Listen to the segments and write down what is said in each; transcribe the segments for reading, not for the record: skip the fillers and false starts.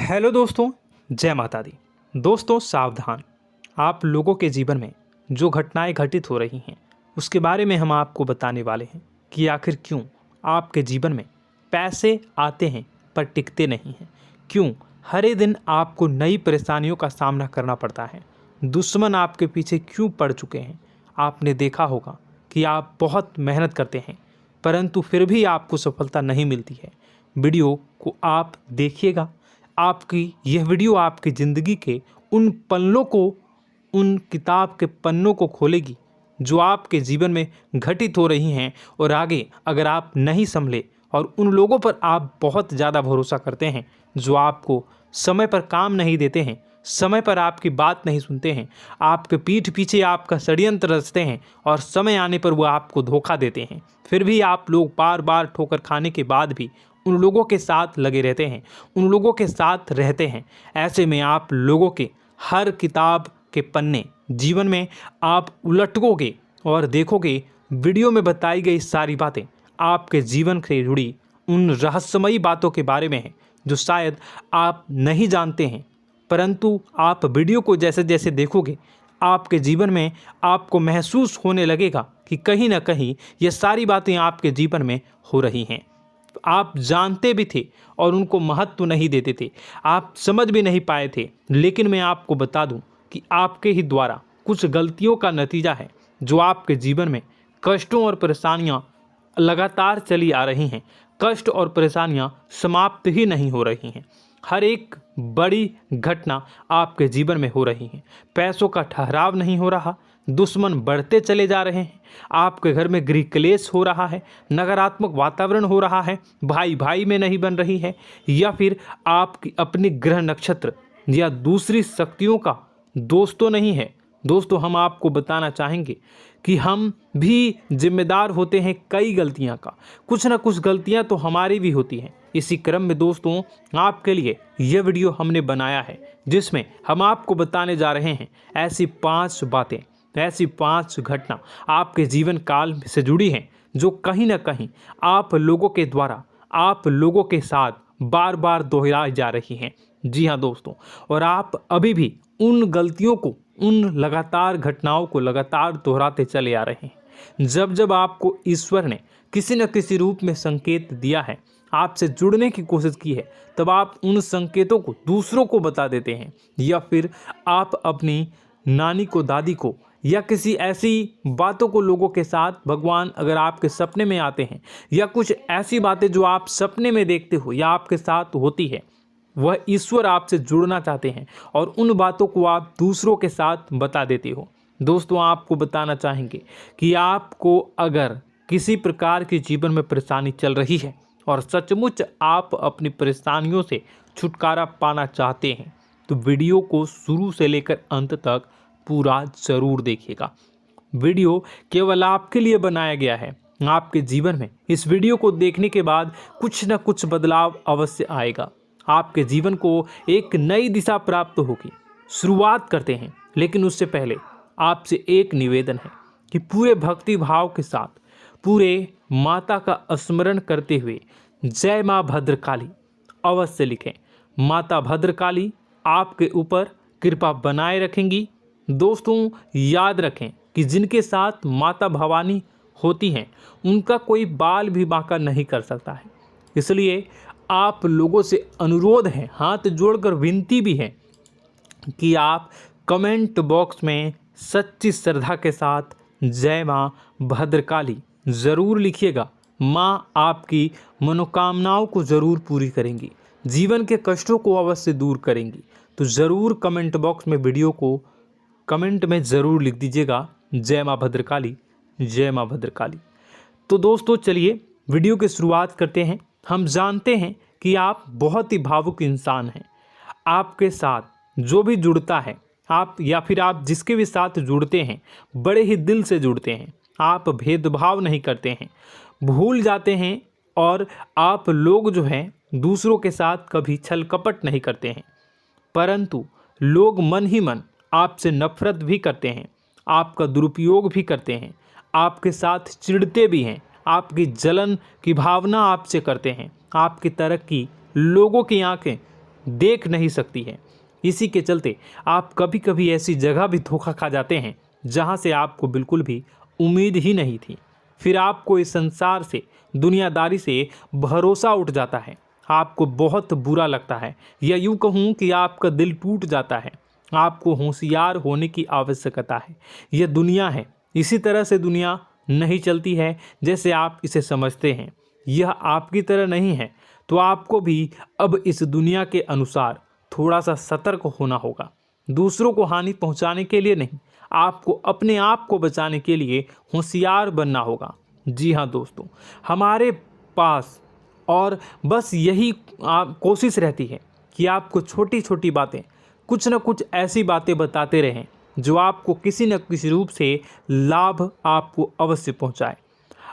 Hello दोस्तों, जय माता दी। दोस्तों सावधान, आप लोगों के जीवन में जो घटनाएं घटित हो रही हैं उसके बारे में हम आपको बताने वाले हैं कि आखिर क्यों आपके जीवन में पैसे आते हैं पर टिकते नहीं हैं। क्यों हर एक दिन आपको नई परेशानियों का सामना करना पड़ता है। दुश्मन आपके पीछे क्यों पड़ चुके हैं। आपने देखा होगा कि आप बहुत मेहनत करते हैं परंतु फिर भी आपको सफलता नहीं मिलती है। वीडियो को आप देखिएगा, आपकी यह वीडियो आपकी ज़िंदगी के उन पन्नों को, उन किताब के पन्नों को खोलेगी जो आपके जीवन में घटित हो रही हैं। और आगे अगर आप नहीं संभले और उन लोगों पर आप बहुत ज़्यादा भरोसा करते हैं जो आपको समय पर काम नहीं देते हैं, समय पर आपकी बात नहीं सुनते हैं, आपके पीठ पीछे आपका षड्यंत्र रचते हैं और समय आने पर वो आपको धोखा देते हैं, फिर भी आप लोग बार बार ठोकर खाने के बाद भी उन लोगों के साथ लगे रहते हैं, उन लोगों के साथ रहते हैं। ऐसे में आप लोगों के हर किताब के पन्ने जीवन में आप उलटोगे और देखोगे वीडियो में बताई गई सारी बातें आपके जीवन से जुड़ी उन रहस्यमयी बातों के बारे में हैं जो शायद आप नहीं जानते हैं। परंतु आप वीडियो को जैसे जैसे देखोगे आपके जीवन में आपको महसूस होने लगेगा कि कहीं ना कहीं ये सारी बातें आपके जीवन में हो रही हैं। आप जानते भी थे और उनको महत्व नहीं देते थे, आप समझ भी नहीं पाए थे। लेकिन मैं आपको बता दूं कि आपके ही द्वारा कुछ गलतियों का नतीजा है जो आपके जीवन में कष्टों और परेशानियां लगातार चली आ रही हैं। कष्ट और परेशानियां समाप्त ही नहीं हो रही हैं। हर एक बड़ी घटना आपके जीवन में हो रही है। पैसों का ठहराव नहीं हो रहा, दुश्मन बढ़ते चले जा रहे हैं, आपके घर में गृह क्लेश हो रहा है, नकारात्मक वातावरण हो रहा है, भाई भाई में नहीं बन रही है, या फिर आपकी अपनी ग्रह नक्षत्र या दूसरी शक्तियों का दोस्तों नहीं है। दोस्तों हम आपको बताना चाहेंगे कि हम भी जिम्मेदार होते हैं कई गलतियां का, कुछ ना कुछ गलतियां तो हमारी भी होती हैं। इसी क्रम में दोस्तों आपके लिए यह वीडियो हमने बनाया है जिसमें हम आपको बताने जा रहे हैं ऐसी 5 बातें, ऐसी 5 घटना आपके जीवन काल से जुड़ी हैं जो कहीं ना कहीं आप लोगों के द्वारा आप लोगों के साथ बार बार दोहराई जा रही हैं। जी हाँ दोस्तों, और आप अभी भी उन गलतियों को, उन लगातार घटनाओं को लगातार दोहराते चले आ रहे हैं। जब जब आपको ईश्वर ने किसी न किसी रूप में संकेत दिया है, आपसे जुड़ने की कोशिश की है, तब आप उन संकेतों को दूसरों को बता देते हैं, या फिर आप अपनी नानी को, दादी को, या किसी ऐसी बातों को लोगों के साथ, भगवान अगर आपके सपने में आते हैं या कुछ ऐसी बातें जो आप सपने में देखते हो या आपके साथ होती है, वह ईश्वर आपसे जुड़ना चाहते हैं और उन बातों को आप दूसरों के साथ बता देते हो। दोस्तों आपको बताना चाहेंगे कि आपको अगर किसी प्रकार की जीवन में परेशानी चल रही है और सचमुच आप अपनी परेशानियों से छुटकारा पाना चाहते हैं तो वीडियो को शुरू से लेकर अंत तक पूरा ज़रूर देखिएगा। वीडियो केवल आपके लिए बनाया गया है। आपके जीवन में इस वीडियो को देखने के बाद कुछ न कुछ बदलाव अवश्य आएगा। आपके जीवन को एक नई दिशा प्राप्त होगी। शुरुआत करते हैं, लेकिन उससे पहले आपसे एक निवेदन है कि पूरे भक्ति भाव के साथ पूरे माता का स्मरण करते हुए जय माँ भद्रकाली अवश्य लिखें। माता भद्रकाली आपके ऊपर कृपा बनाए रखेंगी। दोस्तों याद रखें कि जिनके साथ माता भवानी होती हैं उनका कोई बाल भी बांका नहीं कर सकता है। इसलिए आप लोगों से अनुरोध है, हाथ जोड़कर विनती भी है कि आप कमेंट बॉक्स में सच्ची श्रद्धा के साथ जय माँ भद्रकाली ज़रूर लिखिएगा। माँ आपकी मनोकामनाओं को ज़रूर पूरी करेंगी, जीवन के कष्टों को अवश्य दूर करेंगी। तो ज़रूर कमेंट बॉक्स में वीडियो को कमेंट में ज़रूर लिख दीजिएगा जय माँ भद्रकाली, जय माँ भद्रकाली। तो दोस्तों चलिए वीडियो की शुरुआत करते हैं। हम जानते हैं कि आप बहुत ही भावुक इंसान हैं। आपके साथ जो भी जुड़ता है, आप या फिर आप जिसके भी साथ जुड़ते हैं बड़े ही दिल से जुड़ते हैं। आप भेदभाव नहीं करते हैं, भूल जाते हैं, और आप लोग जो हैं दूसरों के साथ कभी छल कपट नहीं करते हैं। परंतु लोग मन ही मन आपसे नफरत भी करते हैं, आपका दुरुपयोग भी करते हैं, आपके साथ चिढ़ते भी हैं, आपकी जलन की भावना आपसे करते हैं। आपकी तरक्की लोगों की आंखें देख नहीं सकती है। इसी के चलते आप कभी कभी ऐसी जगह भी धोखा खा जाते हैं जहां से आपको बिल्कुल भी उम्मीद ही नहीं थी। फिर आपको इस संसार से, दुनियादारी से भरोसा उठ जाता है। आपको बहुत बुरा लगता है, या यूं कहूं कि आपका दिल टूट जाता है। आपको होशियार होने की आवश्यकता है। यह दुनिया है, इसी तरह से दुनिया नहीं चलती है जैसे आप इसे समझते हैं। यह आपकी तरह नहीं है, तो आपको भी अब इस दुनिया के अनुसार थोड़ा सा सतर्क होना होगा। दूसरों को हानि पहुंचाने के लिए नहीं, आपको अपने आप को बचाने के लिए होशियार बनना होगा। जी हाँ दोस्तों, हमारे पास और बस यही कोशिश रहती है कि आपको छोटी छोटी बातें, कुछ न कुछ ऐसी बातें बताते रहें जो आपको किसी न किसी रूप से लाभ आपको अवश्य पहुंचाए,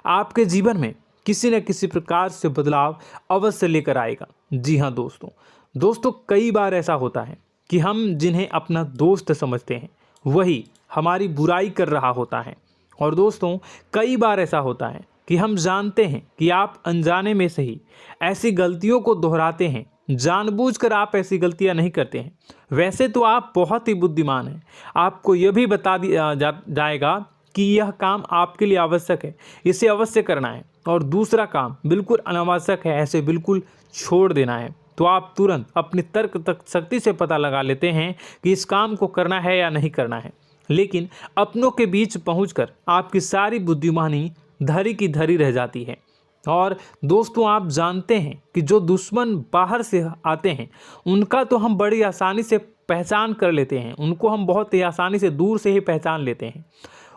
आपके जीवन में किसी न किसी प्रकार से बदलाव अवश्य लेकर आएगा। जी हाँ दोस्तों, कई बार ऐसा होता है कि हम जिन्हें अपना दोस्त समझते हैं वही हमारी बुराई कर रहा होता है। और दोस्तों, कई बार ऐसा होता है कि हम जानते हैं कि आप अनजाने में से ही ऐसी गलतियों को दोहराते हैं। जानबूझकर आप ऐसी गलतियां नहीं करते हैं। वैसे तो आप बहुत ही बुद्धिमान हैं। आपको यह भी बता दिया जाएगा कि यह काम आपके लिए आवश्यक है, इसे अवश्य करना है, और दूसरा काम बिल्कुल अनावश्यक है, ऐसे बिल्कुल छोड़ देना है। तो आप तुरंत अपनी तर्क तक शक्ति से पता लगा लेते हैं कि इस काम को करना है या नहीं करना है। लेकिन अपनों के बीच पहुंचकर आपकी सारी बुद्धिमानी धरी की धरी रह जाती है। और दोस्तों, आप जानते हैं कि जो दुश्मन बाहर से आते हैं उनका तो हम बड़ी आसानी से पहचान कर लेते हैं, उनको हम बहुत ही आसानी से दूर से ही पहचान लेते हैं,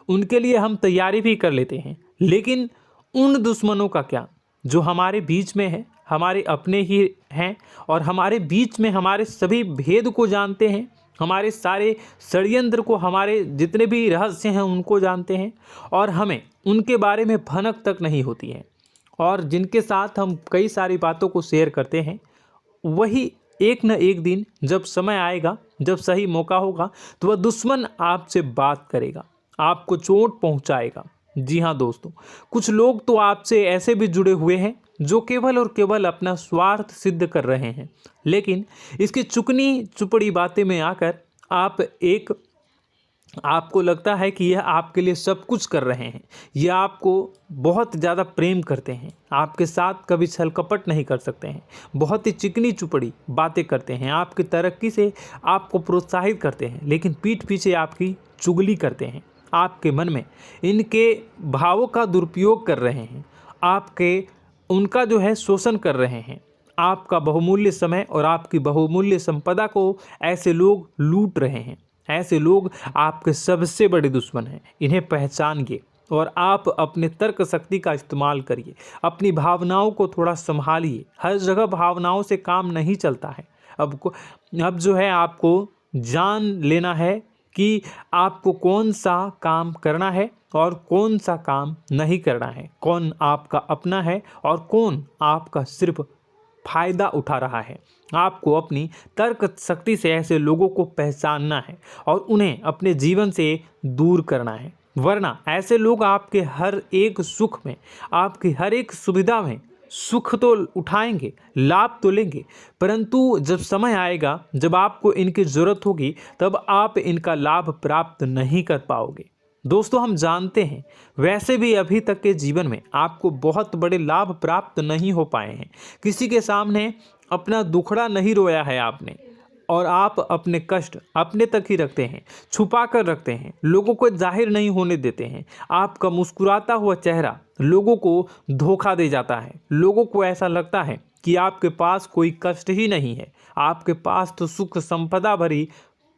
उनके लिए हम तैयारी भी कर लेते हैं। लेकिन उन दुश्मनों का क्या जो हमारे बीच में है, हमारे अपने ही हैं, और हमारे बीच में हमारे सभी भेद को जानते हैं, हमारे सारे षड्यंत्र को, हमारे जितने भी रहस्य हैं उनको जानते हैं, और हमें उनके बारे में भनक तक नहीं होती है, और जिनके साथ हम कई सारी बातों को शेयर करते हैं, वही एक न एक दिन जब समय आएगा, जब सही मौका होगा, तो वह दुश्मन आपसे बात करेगा, आपको चोट पहुंचाएगा। जी हाँ दोस्तों, कुछ लोग तो आपसे ऐसे भी जुड़े हुए हैं जो केवल और केवल अपना स्वार्थ सिद्ध कर रहे हैं। लेकिन इसकी चुकनी चुपड़ी बातें में आकर आपको लगता है कि यह आपके लिए सब कुछ कर रहे हैं, यह आपको बहुत ज़्यादा प्रेम करते हैं, आपके साथ कभी छल कपट नहीं कर सकते हैं, बहुत ही चिकनी चुपड़ी बातें करते हैं, आपकी तरक्की से आपको प्रोत्साहित करते हैं, लेकिन पीठ पीछे आपकी चुगली करते हैं, आपके मन में इनके भावों का दुरुपयोग कर रहे हैं, उनका जो है शोषण कर रहे हैं। आपका बहुमूल्य समय और आपकी बहुमूल्य संपदा को ऐसे लोग लूट रहे हैं। ऐसे लोग आपके सबसे बड़े दुश्मन हैं। इन्हें पहचानिए और आप अपने तर्क शक्ति का इस्तेमाल करिए। अपनी भावनाओं को थोड़ा संभालिए। हर जगह भावनाओं से काम नहीं चलता है। अब जो है आपको जान लेना है कि आपको कौन सा काम करना है और कौन सा काम नहीं करना है, कौन आपका अपना है और कौन आपका सिर्फ फायदा उठा रहा है। आपको अपनी तर्क शक्ति से ऐसे लोगों को पहचानना है और उन्हें अपने जीवन से दूर करना है, वरना ऐसे लोग आपके हर एक सुख में, आपकी हर एक सुविधा में सुख तो उठाएंगे, लाभ तो लेंगे, परंतु जब समय आएगा, जब आपको इनकी ज़रूरत होगी, तब आप इनका लाभ प्राप्त नहीं कर पाओगे। दोस्तों, हम जानते हैं वैसे भी अभी तक के जीवन में आपको बहुत बड़े लाभ प्राप्त नहीं हो पाए हैं। किसी के सामने अपना दुखड़ा नहीं रोया है आपने, और आप अपने कष्ट अपने तक ही रखते हैं, छुपा कर रखते हैं, लोगों को जाहिर नहीं होने देते हैं। आपका मुस्कुराता हुआ चेहरा लोगों को धोखा दे जाता है। लोगों को ऐसा लगता है कि आपके पास कोई कष्ट ही नहीं है, आपके पास तो सुख संपदा भरी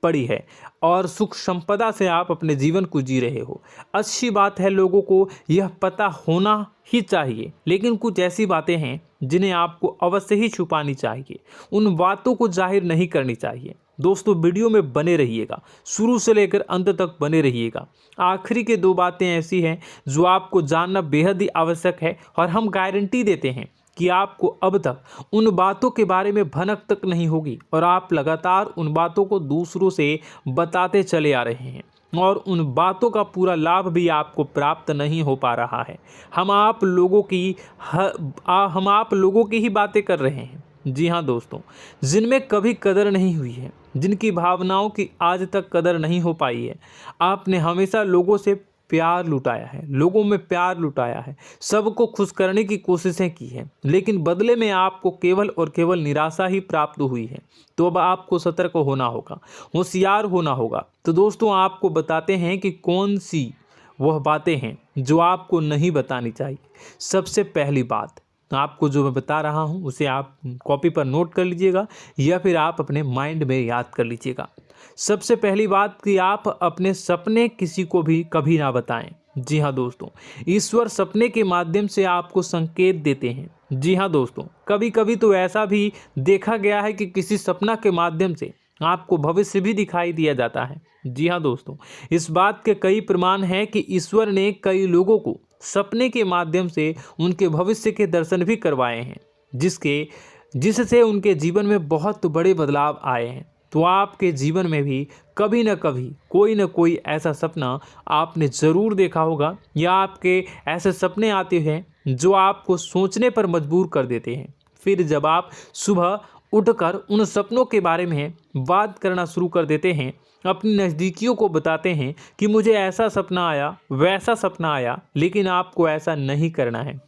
पड़ी है और सुख संपदा से आप अपने जीवन को जी रहे हो। अच्छी बात है, लोगों को यह पता होना ही चाहिए, लेकिन कुछ ऐसी बातें हैं जिन्हें आपको अवश्य ही छुपानी चाहिए। उन बातों को जाहिर नहीं करनी चाहिए। दोस्तों, वीडियो में बने रहिएगा, शुरू से लेकर अंत तक बने रहिएगा। आखिरी के 2 बातें ऐसी हैं जो आपको जानना बेहद ही आवश्यक है, और हम गारंटी देते हैं कि आपको अब तक उन बातों के बारे में भनक तक नहीं होगी, और आप लगातार उन बातों को दूसरों से बताते चले आ रहे हैं, और उन बातों का पूरा लाभ भी आपको प्राप्त नहीं हो पा रहा है। हम आप लोगों की ही बातें कर रहे हैं, जी हाँ दोस्तों, जिनमें कभी कदर नहीं हुई है, जिनकी भावनाओं की आज तक कदर नहीं हो पाई है। आपने हमेशा लोगों से प्यार लुटाया है, लोगों में प्यार लुटाया है, सबको खुश करने की कोशिशें की है, लेकिन बदले में आपको केवल और केवल निराशा ही प्राप्त हुई है। तो अब आपको सतर्क होना होगा, होशियार होना होगा। तो दोस्तों आपको बताते हैं कि कौन सी वह बातें हैं जो आपको नहीं बतानी चाहिए। सबसे पहली बात आपको जो मैं बता रहा हूं उसे आप कॉपी पर नोट कर लीजिएगा या फिर आप अपने माइंड में याद कर लीजिएगा। सबसे पहली बात कि आप अपने सपने किसी को भी कभी ना बताएं। जी हाँ दोस्तों, ईश्वर सपने के माध्यम से आपको संकेत देते हैं। जी हाँ दोस्तों, कभी कभी तो ऐसा भी देखा गया है कि किसी सपना के माध्यम से आपको भविष्य भी दिखाई दिया जाता है। जी हाँ दोस्तों, इस बात के कई प्रमाण हैं कि ईश्वर ने कई लोगों को सपने के माध्यम से उनके भविष्य के दर्शन भी करवाए हैं, जिससे उनके जीवन में बहुत बड़े बदलाव आए हैं। तो आपके जीवन में भी कभी न कभी कोई न कोई ऐसा सपना आपने ज़रूर देखा होगा, या आपके ऐसे सपने आते हैं जो आपको सोचने पर मजबूर कर देते हैं। फिर जब आप सुबह उठकर उन सपनों के बारे में बात करना शुरू कर देते हैं, अपनी नज़दीकियों को बताते हैं कि मुझे ऐसा सपना आया, वैसा सपना आया, लेकिन आपको ऐसा नहीं करना है।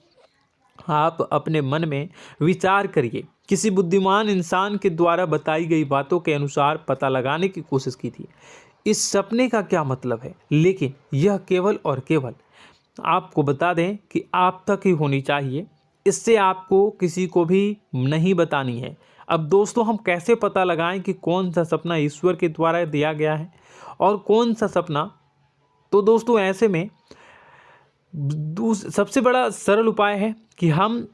आप अपने मन में विचार करिए। किसी बुद्धिमान इंसान के द्वारा बताई गई बातों के अनुसार पता लगाने की कोशिश की थी इस सपने का क्या मतलब है, लेकिन यह केवल और केवल आपको बता दें कि आप तक ही होनी चाहिए। इससे आपको किसी को भी नहीं बतानी है। अब दोस्तों हम कैसे पता लगाएं कि कौन सा सपना ईश्वर के द्वारा दिया गया है और कौन सा सपना? तो दोस्तों ऐसे में सबसे बड़ा सरल उपाय है कि हम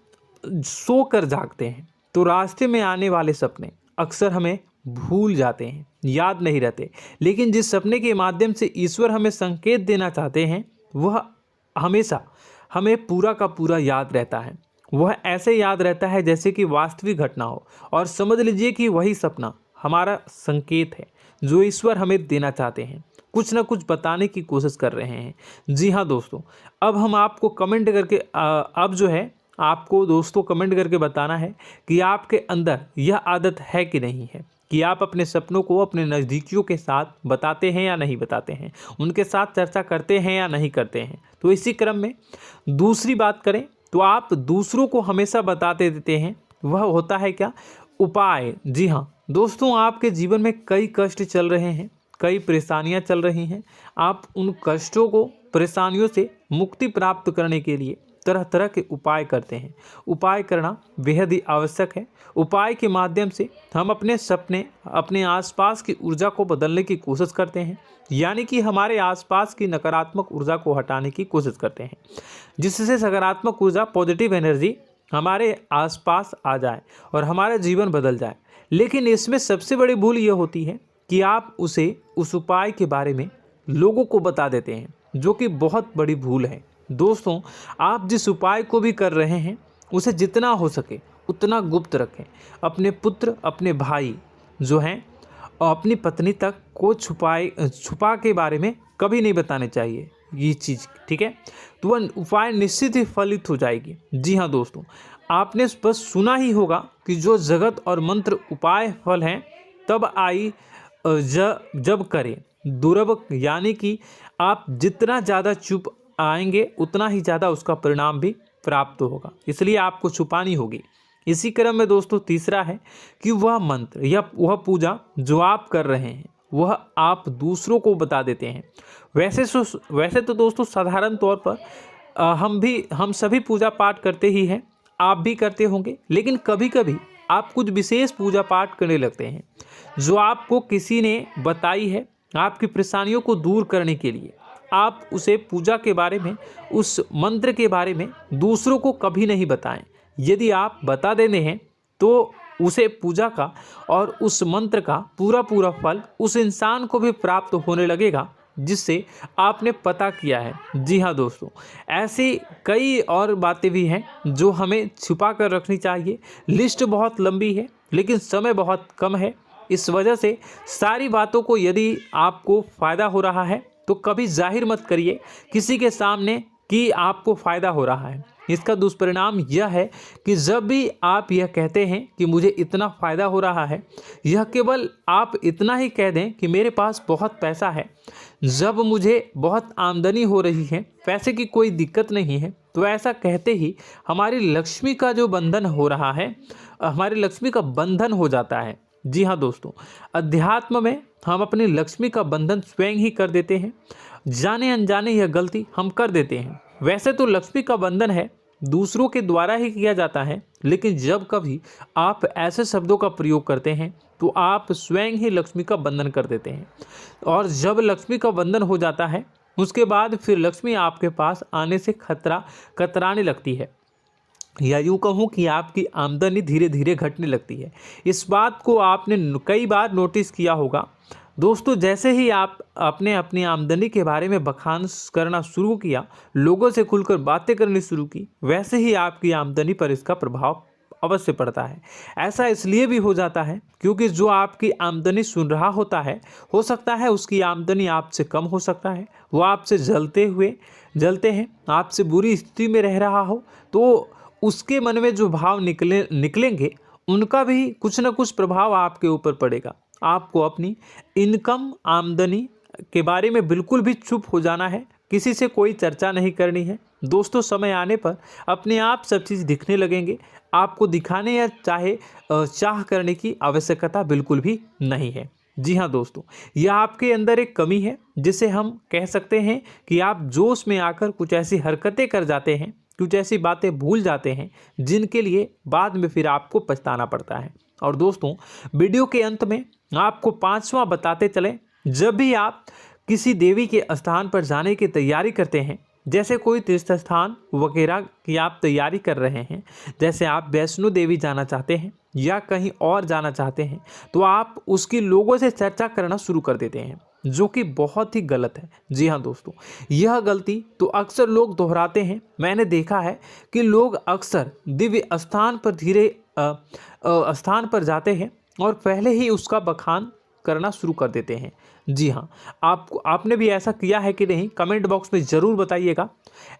सोकर जागते हैं तो रास्ते में आने वाले सपने अक्सर हमें भूल जाते हैं, याद नहीं रहते। लेकिन जिस सपने के माध्यम से ईश्वर हमें संकेत देना चाहते हैं वह हमेशा हमें पूरा का पूरा याद रहता है। वह ऐसे याद रहता है जैसे कि वास्तविक घटना हो, और समझ लीजिए कि वही सपना हमारा संकेत है जो ईश्वर हमें देना चाहते हैं, कुछ ना कुछ बताने की कोशिश कर रहे हैं। जी हाँ दोस्तों, अब हम आपको कमेंट करके अब जो है आपको दोस्तों कमेंट करके बताना है कि आपके अंदर यह आदत है कि नहीं है कि आप अपने सपनों को अपने नज़दीकियों के साथ बताते हैं या नहीं बताते हैं, उनके साथ चर्चा करते हैं या नहीं करते हैं। तो इसी क्रम में दूसरी बात करें तो आप दूसरों को हमेशा बताते देते हैं, वह होता है क्या? उपाय। जी हाँ दोस्तों, आपके जीवन में कई कष्ट चल रहे हैं, कई परेशानियां चल रही हैं। आप उन कष्टों को, परेशानियों से मुक्ति प्राप्त करने के लिए तरह तरह के उपाय करते हैं। उपाय करना बेहद ही आवश्यक है। उपाय के माध्यम से हम अपने सपने, अपने आसपास की ऊर्जा को बदलने की कोशिश करते हैं, यानी कि हमारे आसपास की नकारात्मक ऊर्जा को हटाने की कोशिश करते हैं, जिससे सकारात्मक ऊर्जा, पॉजिटिव एनर्जी हमारे आसपास आ जाए और हमारा जीवन बदल जाए। लेकिन इसमें सबसे बड़ी भूल यह होती है कि आप उस उपाय के बारे में लोगों को बता देते हैं, जो कि बहुत बड़ी भूल है। दोस्तों आप जिस उपाय को भी कर रहे हैं उसे जितना हो सके उतना गुप्त रखें। अपने पुत्र, अपने भाई जो हैं और अपनी पत्नी तक को छुपा के बारे में कभी नहीं बताने चाहिए ये चीज़, ठीक है? तो वह उपाय निश्चित ही फलित हो जाएगी। जी हाँ दोस्तों, आपने बस सुना ही होगा कि जो जगत और मंत्र उपाय फल हैं तब आई जब करें दुर्लभ, यानी कि आप जितना ज़्यादा चुप आएंगे उतना ही ज़्यादा उसका परिणाम भी प्राप्त होगा, इसलिए आपको छुपानी होगी। इसी क्रम में दोस्तों तीसरा है कि वह मंत्र या वह पूजा जो आप कर रहे हैं वह आप दूसरों को बता देते हैं। वैसे तो दोस्तों साधारण तौर पर हम सभी पूजा पाठ करते ही हैं, आप भी करते होंगे, लेकिन कभी कभी आप कुछ विशेष पूजा पाठ करने लगते हैं जो आपको किसी ने बताई है आपकी परेशानियों को दूर करने के लिए। आप उसे पूजा के बारे में, उस मंत्र के बारे में दूसरों को कभी नहीं बताएं। यदि आप बता देते हैं तो उसे पूजा का और उस मंत्र का पूरा फल उस इंसान को भी प्राप्त होने लगेगा जिससे आपने पता किया है। जी हाँ दोस्तों, ऐसी कई और बातें भी हैं जो हमें छुपा कर रखनी चाहिए। लिस्ट बहुत लंबी है लेकिन समय बहुत कम है, इस वजह से सारी बातों को यदि आपको फ़ायदा हो रहा है तो कभी जाहिर मत करिए किसी के सामने कि आपको फ़ायदा हो रहा है। इसका दुष्परिणाम यह है कि जब भी आप यह कहते हैं कि मुझे इतना फ़ायदा हो रहा है, यह केवल आप इतना ही कह दें कि मेरे पास बहुत पैसा है, जब मुझे बहुत आमदनी हो रही है, पैसे की कोई दिक्कत नहीं है, तो ऐसा कहते ही हमारी लक्ष्मी का जो बंधन हो रहा है, हमारी लक्ष्मी का बंधन हो जाता है। जी हाँ दोस्तों, अध्यात्म में हम अपनी लक्ष्मी का बंधन स्वयं ही कर देते हैं। जाने अनजाने यह गलती हम कर देते हैं। वैसे तो लक्ष्मी का बंधन है दूसरों के द्वारा ही किया जाता है, लेकिन जब कभी आप ऐसे शब्दों का प्रयोग करते हैं तो आप स्वयं ही लक्ष्मी का बंधन कर देते हैं। और जब लक्ष्मी का बंधन हो जाता है उसके बाद फिर लक्ष्मी आपके पास आने से कतराने लगती है, या यूँ कहूँ कि आपकी आमदनी धीरे धीरे घटने लगती है। इस बात को आपने कई बार नोटिस किया होगा दोस्तों। जैसे ही आप अपने अपनी आमदनी के बारे में बखान करना शुरू किया, लोगों से खुलकर बातें करनी शुरू की, वैसे ही आपकी आमदनी पर इसका प्रभाव अवश्य पड़ता है। ऐसा इसलिए भी हो जाता है क्योंकि जो आपकी आमदनी सुन रहा होता है, हो सकता है उसकी आमदनी आपसे कम हो सकता है, वो आपसे जलते हैं, आपसे बुरी स्थिति में रह रहा हो, तो उसके मन में जो भाव निकलेंगे उनका भी कुछ न कुछ प्रभाव आपके ऊपर पड़ेगा। आपको अपनी इनकम आमदनी के बारे में बिल्कुल भी चुप हो जाना है, किसी से कोई चर्चा नहीं करनी है दोस्तों। समय आने पर अपने आप सब चीज़ दिखने लगेंगे। आपको दिखाने या चाह करने की आवश्यकता बिल्कुल भी नहीं है। जी हाँ दोस्तों, यह आपके अंदर एक कमी है जिसे हम कह सकते हैं कि आप जोश में आकर कुछ ऐसी हरकतें कर जाते हैं, कुछ ऐसी बातें भूल जाते हैं जिनके लिए बाद में फिर आपको पछताना पड़ता है। और दोस्तों, वीडियो के अंत में आपको 5वां बताते चलें, जब भी आप किसी देवी के स्थान पर जाने की तैयारी करते हैं, जैसे कोई तीर्थ स्थान वगैरह की आप तैयारी कर रहे हैं, जैसे आप वैष्णो देवी जाना चाहते हैं या कहीं और जाना चाहते हैं, तो आप उसकी लोगों से चर्चा करना शुरू कर देते हैं, जो कि बहुत ही गलत है। जी हाँ दोस्तों, यह गलती तो अक्सर लोग दोहराते हैं। मैंने देखा है कि लोग अक्सर दिव्य स्थान पर जाते हैं और पहले ही उसका बखान करना शुरू कर देते हैं। जी हाँ, आपने भी ऐसा किया है कि नहीं, कमेंट बॉक्स में ज़रूर बताइएगा।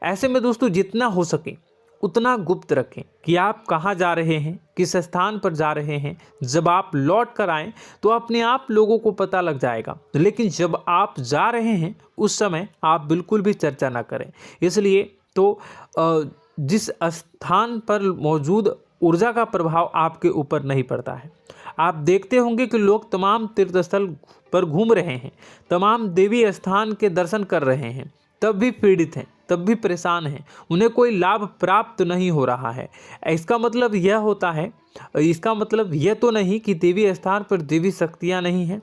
ऐसे में दोस्तों, जितना हो सके उतना गुप्त रखें कि आप कहाँ जा रहे हैं, किस स्थान पर जा रहे हैं। जब आप लौट कर आएँ तो अपने आप लोगों को पता लग जाएगा, लेकिन जब आप जा रहे हैं उस समय आप बिल्कुल भी चर्चा ना करें। इसलिए तो जिस स्थान पर मौजूद ऊर्जा का प्रभाव आपके ऊपर नहीं पड़ता है। आप देखते होंगे कि लोग तमाम तीर्थस्थल पर घूम रहे हैं, तमाम देवी स्थान के दर्शन कर रहे हैं, तब भी पीड़ित हैं, तब भी परेशान हैं, उन्हें कोई लाभ प्राप्त नहीं हो रहा है। इसका मतलब यह तो नहीं कि देवी स्थान पर देवी शक्तियाँ नहीं हैं,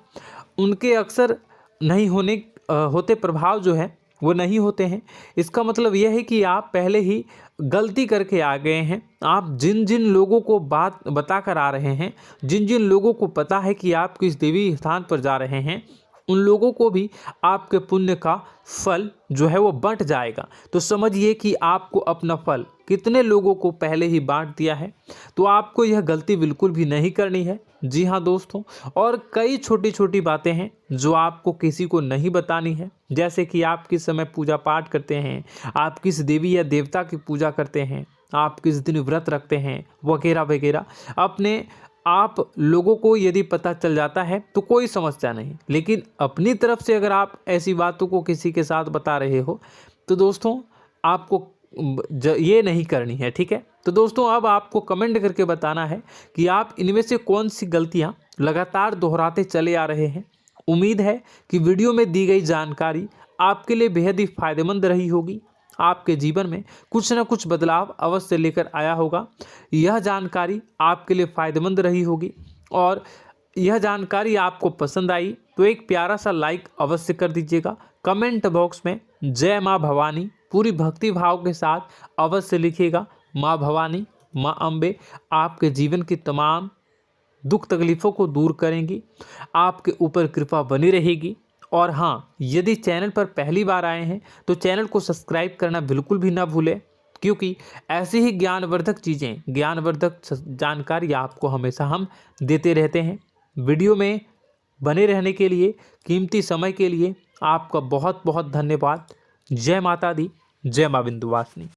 उनके अक्सर नहीं होते प्रभाव जो है वो नहीं होते हैं। इसका मतलब यह है कि आप पहले ही गलती करके आ गए हैं। आप जिन जिन लोगों को बात बता कर आ रहे हैं, जिन जिन लोगों को पता है कि आप किस देवी स्थान पर जा रहे हैं, उन लोगों को भी आपके पुण्य का फल जो है वो बंट जाएगा। तो समझिए कि आपको अपना फल कितने लोगों को पहले ही बांट दिया है। तो आपको यह गलती बिल्कुल भी नहीं करनी है। जी हाँ दोस्तों, और कई छोटी छोटी बातें हैं जो आपको किसी को नहीं बतानी है, जैसे कि आप किस समय पूजा पाठ करते हैं, आप किस देवी या देवता की पूजा करते हैं, आप किस दिन व्रत रखते हैं, वगैरह वगैरह। अपने आप लोगों को यदि पता चल जाता है तो कोई समस्या नहीं, लेकिन अपनी तरफ से अगर आप ऐसी बातों को किसी के साथ बता रहे हो तो दोस्तों आपको ये नहीं करनी है, ठीक है। तो दोस्तों, अब आपको कमेंट करके बताना है कि आप इनमें से कौन सी गलतियां लगातार दोहराते चले आ रहे हैं। उम्मीद है कि वीडियो में दी गई जानकारी आपके लिए बेहद ही फायदेमंद रही होगी, आपके जीवन में कुछ न कुछ बदलाव अवश्य लेकर आया होगा। यह जानकारी आपके लिए फ़ायदेमंद रही होगी और यह जानकारी आपको पसंद आई तो एक प्यारा सा लाइक अवश्य कर दीजिएगा। कमेंट बॉक्स में जय माँ भवानी पूरी भक्ति भाव के साथ अवश्य लिखिएगा। माँ भवानी, माँ अम्बे आपके जीवन की तमाम दुख तकलीफ़ों को दूर करेंगी, आपके ऊपर कृपा बनी रहेगी। और हाँ, यदि चैनल पर पहली बार आए हैं तो चैनल को सब्सक्राइब करना बिल्कुल भी ना भूलें, क्योंकि ऐसी ही ज्ञानवर्धक चीज़ें, ज्ञानवर्धक जानकारी आपको हमेशा हम देते रहते हैं। वीडियो में बने रहने के लिए, कीमती समय के लिए आपका बहुत बहुत धन्यवाद। जय माता दी, जय माँ विंध्यवासिनी।